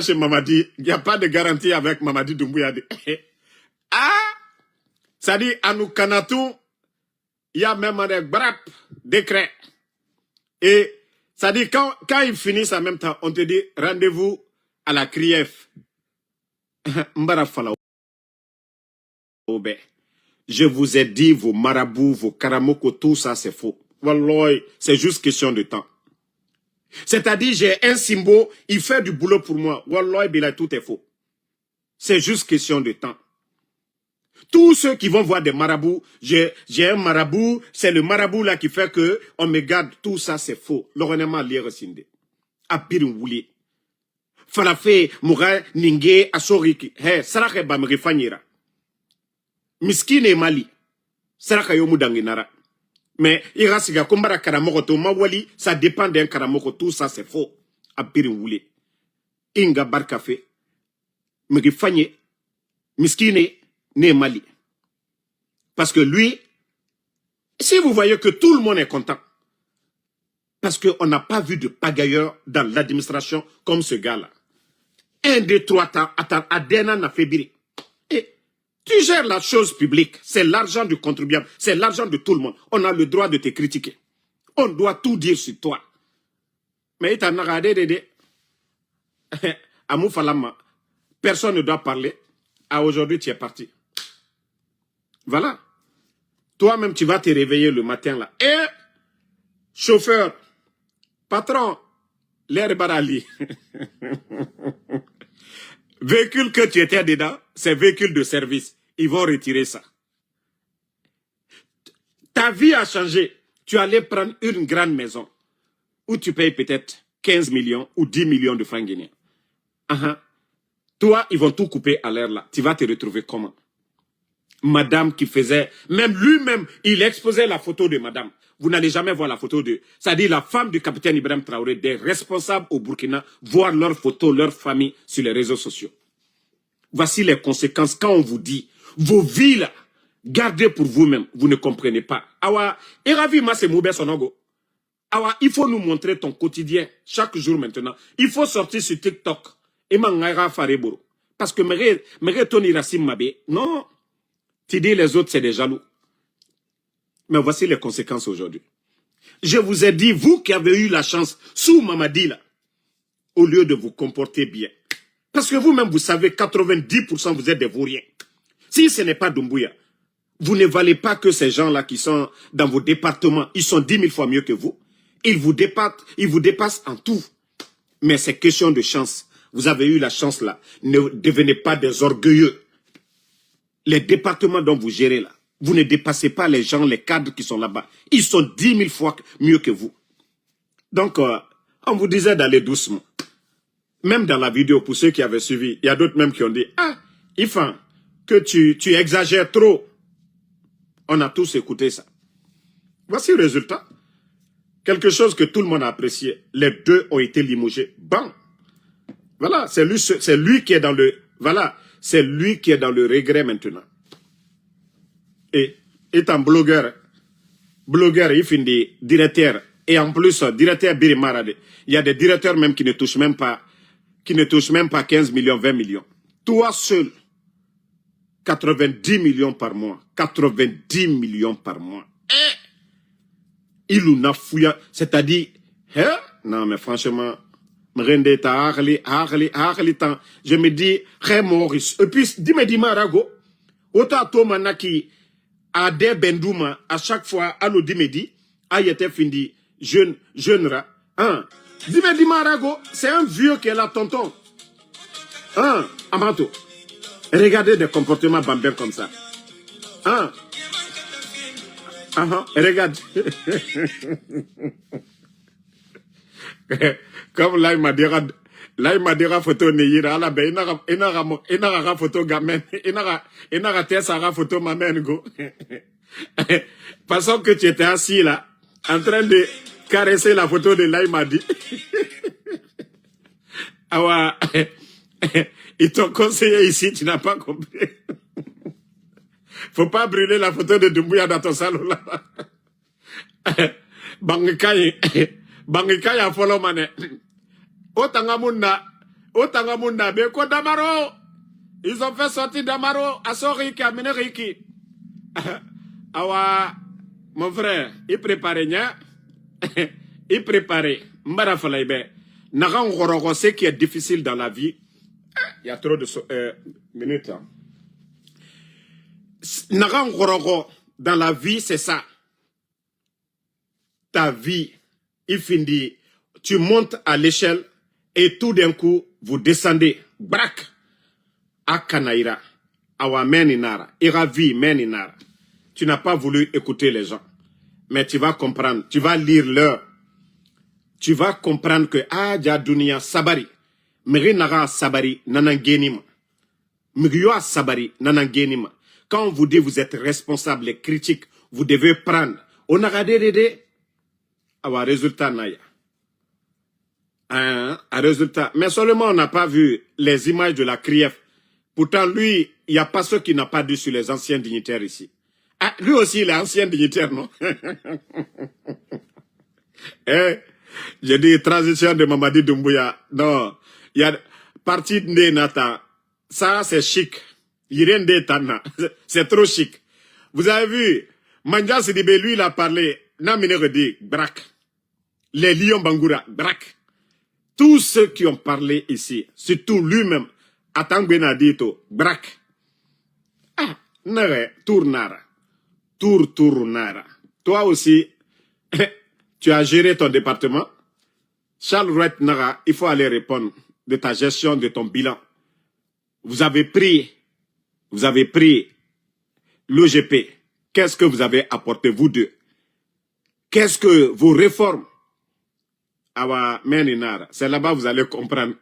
chez Mamadi, il n'y a pas de garantie avec Mamadi Doumbouya. Ah, ça dit, à nous Kanatou, il y a même des brap, décret. Et ça dit, quand ils finissent en même temps, on te dit, rendez-vous à la CRIEF. Je vous ai dit, vos marabouts, vos karamoko, tout ça, c'est faux. Wallah, c'est juste question de temps. C'est-à-dire, j'ai un symbole, il fait du boulot pour moi. Wallah, tout est faux. C'est juste question de temps. Tous ceux qui vont voir des marabouts, j'ai un marabout, c'est le marabout là qui fait que on me garde, tout ça c'est faux. L'ornement lire sinde. Apirin wuli. Falafe, Moura, Ninge, Asoriki. He, Sarake Bamri Fanyira. Miskine Mali. Saraka Yomudanginara. Mais, Irasiga, Kumbara Karamokoto, Mawali, ça dépend d'un Karamoko, tout ça c'est faux. Apirin wuli. Inga Barkafe. Mrifanye. Miskine. Né Mali. Parce que lui, si vous voyez que tout le monde est content, parce qu'on n'a pas vu de pagailleur dans l'administration comme ce gars-là. 1, 2, 3, attends, Adena n'a fait biri. Et tu gères la chose publique, c'est l'argent du contribuable, c'est l'argent de tout le monde. On a le droit de te critiquer. On doit tout dire sur toi. Mais il a regardé, Amou Falama, personne ne doit parler. Ah, aujourd'hui, tu es parti. Voilà. Toi-même, tu vas te réveiller le matin là. Et, chauffeur, patron, l'air barali. Véhicule que tu étais dedans, c'est véhicule de service. Ils vont retirer ça. Ta vie a changé. Tu allais prendre une grande maison où tu payes peut-être 15 millions ou 10 millions de francs guinéens. Toi, ils vont tout couper à l'air là. Tu vas te retrouver comment? Madame qui faisait, même lui-même, il exposait la photo de madame. Vous n'allez jamais voir la photo de, c'est-à-dire la femme du capitaine Ibrahim Traoré, des responsables au Burkina, voir leurs photos, leur famille sur les réseaux sociaux. Voici les conséquences quand on vous dit, vos vies là, gardez pour vous-même, vous ne comprenez pas. Awa, Eravi Mase Moube Sonogo. Awa, il faut nous montrer ton quotidien, chaque jour maintenant. Il faut sortir sur TikTok. Et Mangaira Fareboro. Parce que Mere Tony Rassim Mabe, non. Tu dis les autres, c'est des jaloux. Mais voici les conséquences aujourd'hui. Je vous ai dit, vous qui avez eu la chance, sous Mamadi là, au lieu de vous comporter bien. Parce que vous-même, vous savez, 90% vous êtes des vauriens. Si ce n'est pas Doumbouya, vous ne valez pas que ces gens-là qui sont dans vos départements, ils sont 10 000 fois mieux que vous. Ils vous dépassent en tout. Mais c'est question de chance. Vous avez eu la chance là. Ne devenez pas des orgueilleux. Les départements dont vous gérez là, vous ne dépassez pas les gens, les cadres qui sont là-bas. Ils sont 10 000 fois mieux que vous. Donc, on vous disait d'aller doucement. Même dans la vidéo, pour ceux qui avaient suivi, il y a d'autres même qui ont dit, ah, Ifan, que tu exagères trop. On a tous écouté ça. Voici le résultat. Quelque chose que tout le monde a apprécié. Les deux ont été limogés. Bon. Voilà, c'est lui qui est dans le... Voilà. C'est lui qui est dans le regret maintenant. Et étant blogueur, il finit directeur. Et en plus, directeur Birimarade. Il y a des directeurs même qui ne touchent même pas 15 millions, 20 millions. Toi seul, 90 millions par mois. 90 millions par mois. Il ou n'a fouillé. C'est-à-dire, hein? Non, mais franchement... Je me dis, hey Maurice. Et puis, dis-moi, Marago, autant toi, qui a des bendouma, à chaque fois, à nous dis, a été fini, jeune rat. Hein? Dis-moi, Marago, c'est un vieux qui est là, tonton. Hein? Amato. Regardez des comportements bambins comme ça. Hein? Regarde. Comme là, il m'a dit photo Neyira, là, ben, il n'a photo gamin, il n'a sa photo maman, go. Façon que tu étais assis là, en train de caresser la photo de là, il m'a dit. Ah ouais, ils t'ont conseillé ici, tu n'as pas compris. Faut pas brûler la photo de Doumbouya dans ton salon là. Bangikai a follow mané. Otangamunda, Otangamunda, Beko Damaro. Ils ont fait sortir Damaro à son Riki, à mener Riki. Awa, mon frère, il préparait, il préparait. Mbara Falaïbe. Naran Gororo, ce qui est difficile dans la vie, il y a trop de minutes. Hein. Naran Gororo, dans la vie, c'est ça. Ta vie, il finit, tu montes à l'échelle et tout d'un coup, vous descendez. Braque. Akanaïra. Awa meninara. Iravi meninara. Tu n'as pas voulu écouter les gens. Mais tu vas comprendre. Tu vas lire l'heure. Tu vas comprendre que Aja Dunia Sabari. Miri Nara Sabari Nanangenima. Miriyo Sabari Nanangenima. Quand on vous dit vous êtes responsable et critique, vous devez prendre. On a regardé Awa résultat Naya. Un résultat. Mais seulement on n'a pas vu les images de la CRIEF. Pourtant, lui, il n'y a pas ceux qui n'ont pas dit sur les anciens dignitaires ici. Ah, lui aussi, il est ancien dignitaire, non? J'ai dit transition de Mamadi Doumbouya. Non, il y a partie de Nata. Ça, c'est chic. Il de Tana. C'est trop chic. Vous avez vu, Manja Sidibé, lui, il a parlé. Namine Redi, Brak. Les lions Bangoura, Brak. Tous ceux qui ont parlé ici, surtout lui-même, Atang Benadito, Brak. Ah, Nare, Tournara. Tournara. Toi aussi, tu as géré ton département. Charles Rouet Nara, il faut aller répondre de ta gestion de ton bilan. Vous avez pris l'OGP. Qu'est-ce que vous avez apporté, vous deux? Qu'est-ce que vos réformes? Awa Meninara, c'est là-bas vous allez comprendre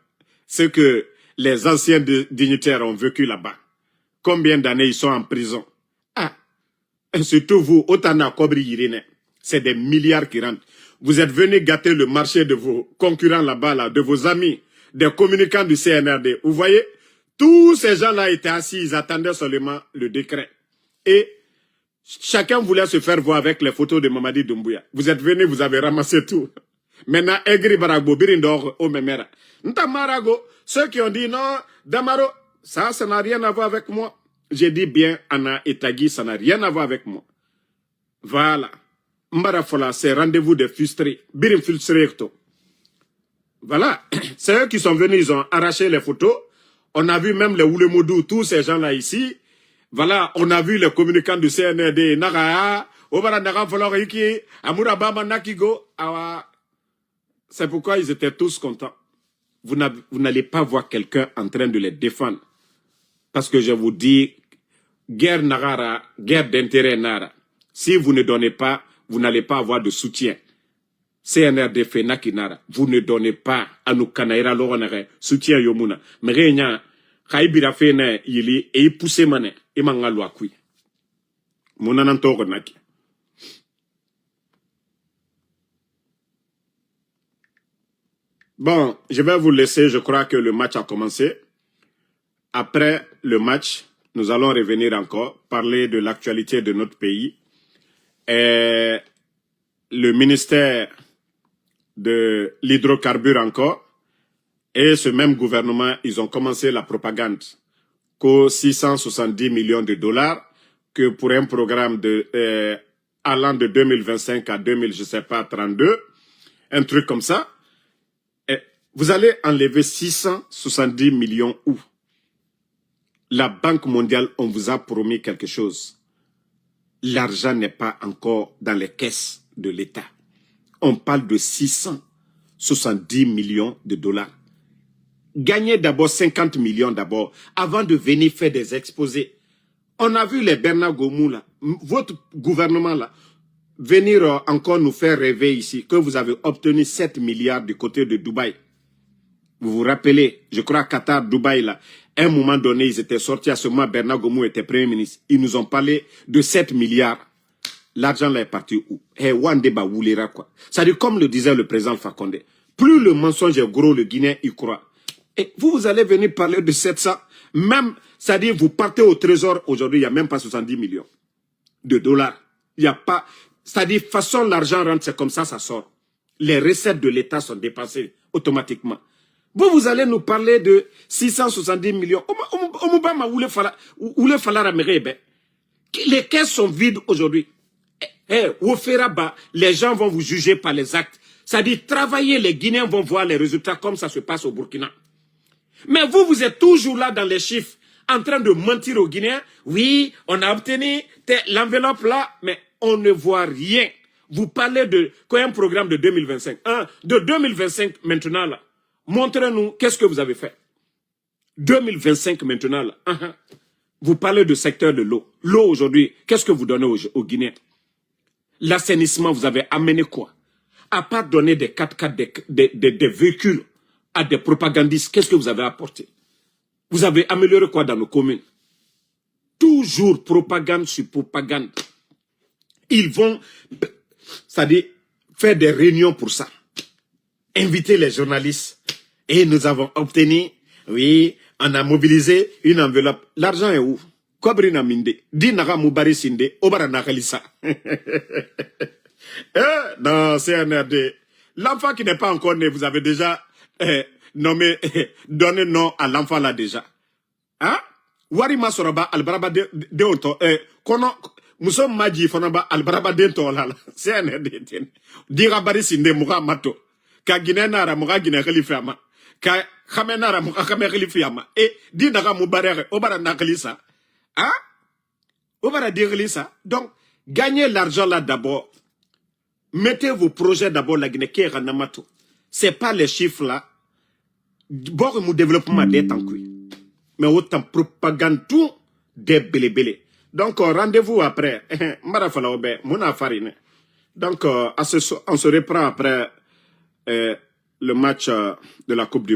ce que les anciens dignitaires ont vécu là-bas. Combien d'années ils sont en prison? Ah, et surtout vous, Otana Kobri Irene, c'est des milliards qui rentrent. Vous êtes venus gâter le marché de vos concurrents là-bas, là, de vos amis, des communicants du CNRD. Vous voyez, tous ces gens-là étaient assis, ils attendaient seulement le décret. Et chacun voulait se faire voir avec les photos de Mamadi Doumbouya. Vous êtes venus, vous avez ramassé tout. Maintenant, Egri Baragbo, Birindor, Omemera. Ntamarago, ceux qui ont dit non, Damaro, ça n'a rien à voir avec moi. J'ai dit bien, Anna et Tagui, ça n'a rien à voir avec moi. Voilà. Mbarafola, c'est rendez-vous des frustrés. Birim frustré. Voilà. C'est eux qui sont venus, ils ont arraché les photos. On a vu même les Oulemodou, tous ces gens-là ici. Voilà, on a vu les communicants du CNRD, Naraa, Obara Nara Foloriki, Amurabama Nakigo, Awa. C'est pourquoi ils étaient tous contents. Vous n'allez pas voir quelqu'un en train de les défendre. Parce que je vous dis, guerre Nagara, guerre d'intérêt Nara. Si vous ne donnez pas, vous n'allez pas avoir de soutien. CNRD Fenaki Nara, vous ne donnez pas à nous Kanaïra Loranare, soutien Yomuna. Mais rien, Kaibira Fene, Yili, et il pousse mané, et Mangalwa Kui. Monananto Naki. Bon, je vais vous laisser, je crois que le match a commencé. Après le match, nous allons revenir encore, parler de l'actualité de notre pays. Et le ministère de l'hydrocarbure encore, et ce même gouvernement, ils ont commencé la propagande qu'aux 670 millions de dollars, que pour un programme de allant de 2025 à 2000, je sais pas, 32, un truc comme ça. Vous allez enlever 670 millions où? La Banque mondiale, on vous a promis quelque chose. L'argent n'est pas encore dans les caisses de l'État. On parle de 670 millions de dollars. Gagnez d'abord 50 millions d'abord, avant de venir faire des exposés. On a vu les Bernard Gomou là, votre gouvernement là, venir encore nous faire rêver ici, que vous avez obtenu 7 milliards du côté de Dubaï. Vous vous rappelez, je crois Qatar, Dubaï là, à un moment donné, ils étaient sortis, à ce moment Bernard Gomou était Premier ministre. Ils nous ont parlé de 7 milliards. L'argent là est parti où? Quoi. C'est-à-dire, comme le disait le président Fakonde, plus le mensonge est gros, le Guinéen y croit. Et vous allez venir parler de 700, même, c'est-à-dire, vous partez au trésor, aujourd'hui, il n'y a même pas 70 millions de dollars. Il n'y a pas, c'est-à-dire, façon, l'argent rentre, c'est comme ça sort. Les recettes de l'État sont dépensées automatiquement. Vous allez nous parler de 670 millions. Les caisses sont vides aujourd'hui. Au Feraba, les gens vont vous juger par les actes. C'est-à-dire, travailler, les Guinéens vont voir les résultats comme ça se passe au Burkina. Mais vous êtes toujours là dans les chiffres, en train de mentir aux Guinéens. Oui, on a obtenu l'enveloppe là, mais on ne voit rien. Vous parlez de quoi, un programme de 2025. De 2025 maintenant là. Montrez-nous qu'est-ce que vous avez fait. 2025 maintenant là. Vous parlez du secteur de l'eau. L'eau aujourd'hui, qu'est-ce que vous donnez aux Guinéens? L'assainissement, vous avez amené quoi? À part donner des 4x4, des véhicules à des propagandistes, qu'est-ce que vous avez apporté? Vous avez amélioré quoi dans nos communes? Toujours propagande sur propagande. Ils vont, c'est-à-dire, faire des réunions pour ça. Inviter les journalistes. Et nous avons obtenu, oui, on a mobilisé une enveloppe. L'argent est où? Kobrina minde. Di naga mubari sinde. Obara nakalisa. Non, c'est un RD. L'enfant qui n'est pas encore né, vous avez déjà nommé, donné nom à l'enfant là déjà. Hein? Warima soraba albaraba de onto. Kono, muso maji fonaba albaraba de to là. C'est un RD. Dira bari sinde muga mato. Ka Guinée nara muga Guinée khalifiama. Ka khamenara muga khame khalifiama. Et di naga mubarere obara nakalisa. Hein? Obara dirlisa. Donc, gagnez l'argent là d'abord. Mettez vos projets d'abord la Guinée qui est Ranamato. C'est pas les chiffres là. Bon, mon développement d'être en cuit. Mais autant propagande tout des belé. Donc, rendez-vous après. Marafala obe, mon affarine. Donc, on se reprend après le match de la Coupe du